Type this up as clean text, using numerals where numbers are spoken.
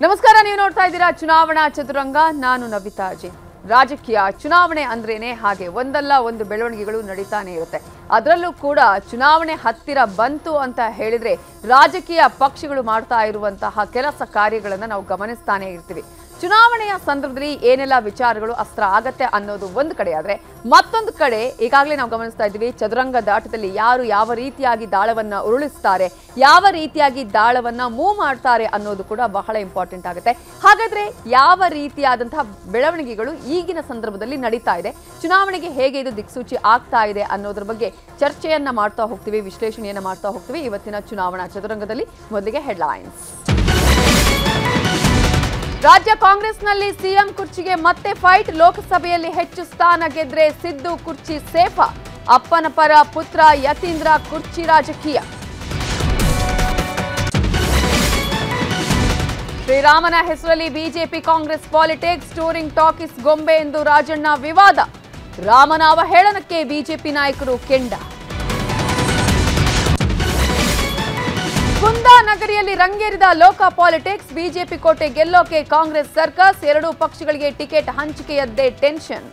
ನಮಸ್ಕಾರ, ನೀವು ನೋಡ್ತಾ ಇದ್ದೀರಾ ಚುನಾವಣಾ ಚದುರಂಗ. ನಾನು ನವಿತಾ ಅಜಯ್. ರಾಜಕೀಯ ಚುನಾವಣೆ ಅಂದ್ರೇನೆ ಹಾಗೆ ಒಂದಲ್ಲ ಒಂದು ಬೆಳವಣಿಗೆಗಳು ನಡೀತಾನೆ ಇರುತ್ತೆ. ಅದರಲ್ಲೂ ಕೂಡ ಚುನಾವಣೆ ಹತ್ತಿರ ಬಂತು ಅಂತ ಹೇಳಿದ್ರೆ ರಾಜಕೀಯ ಪಕ್ಷಗಳು ಮಾಡ್ತಾ ಇರುವಂತಹ ಕೆಲಸ ಕಾರ್ಯಗಳನ್ನು ನಾವು ಗಮನಿಸ್ತಾನೆ ಇರ್ತೀವಿ. ಚುನಾವಣೆಯ ಸಂದರ್ಭದಲ್ಲಿ ಏನೆಲ್ಲ ವಿಚಾರಗಳು ಅಸ್ತ್ರ ಆಗತ್ತೆ ಅನ್ನೋದು ಒಂದು ಕಡೆ ಆದ್ರೆ, ಮತ್ತೊಂದು ಕಡೆ ಈಗಾಗಲೇ ನಾವು ಗಮನಿಸ್ತಾ ಇದ್ದೀವಿ ಚದುರಂಗದ ಆಟದಲ್ಲಿ ಯಾರು ಯಾವ ರೀತಿಯಾಗಿ ದಾಳವನ್ನ ಉರುಳಿಸ್ತಾರೆ, ಯಾವ ರೀತಿಯಾಗಿ ದಾಳವನ್ನ ಮೂವ್ ಮಾಡ್ತಾರೆ ಅನ್ನೋದು ಕೂಡ ಬಹಳ ಇಂಪಾರ್ಟೆಂಟ್ ಆಗುತ್ತೆ. ಹಾಗಾದ್ರೆ ಯಾವ ರೀತಿಯಾದಂತಹ ಬೆಳವಣಿಗೆಗಳು ಈಗಿನ ಸಂದರ್ಭದಲ್ಲಿ ನಡೀತಾ ಇದೆ, ಚುನಾವಣೆಗೆ ಹೇಗೆ ಇದು ದಿಕ್ಸೂಚಿ ಆಗ್ತಾ ಇದೆ ಅನ್ನೋದ್ರ ಬಗ್ಗೆ ಚರ್ಚೆಯನ್ನ ಮಾಡ್ತಾ ಹೋಗ್ತೀವಿ, ವಿಶ್ಲೇಷಣೆಯನ್ನ ಮಾಡ್ತಾ ಹೋಗ್ತೀವಿ ಇವತ್ತಿನ ಚುನಾವಣಾ ಚದುರಂಗದಲ್ಲಿ. ಮೊದಲಿಗೆ ಹೆಡ್ಲೈನ್ಸ್. ರಾಜ್ಯ ಕಾಂಗ್ರೆಸ್ನಲ್ಲಿ ಸಿಎಂ ಕುರ್ಚಿಗೆ ಮತ್ತೆ ಫೈಟ್. ಲೋಕಸಭೆಯಲ್ಲಿ ಹೆಚ್ಚು ಸ್ಥಾನ ಗೆದ್ರೆ ಸಿದ್ದು ಕುರ್ಚಿ ಸೇಫ. ಅಪ್ಪನ ಪರ ಪುತ್ರ ಯತೀಂದ್ರ ಕುರ್ಚಿ ರಾಜಕೀಯ. ಶ್ರೀರಾಮನ ಹೆಸರಲ್ಲಿ BJP Congress politics. Touring talkies ಗೊಂಬೆ ಎಂದು ರಾಜಣ್ಣ ವಿವಾದ. ರಾಮನ ಅವಹೇಳನಕ್ಕೆ ಬಿಜೆಪಿ ನಾಯಕರು ಕೆಂಡ. ಕುಂದಾನಗರಿಯಲ್ಲಿ ರಂಗೇರಿದ ಲೋಕ ಪಾಲಿಟಿಕ್ಸ್. ಬಿಜೆಪಿ ಕೋಟೆ ಗೆಲ್ಲೋಕೆ ಕಾಂಗ್ರೆಸ್ ಸರ್ಕಸ್. ಎರಡೂ ಪಕ್ಷಗಳಿಗೆ ಟಿಕೆಟ್ ಹಂಚಿಕೆಯದ್ದೇ ಟೆನ್ಷನ್.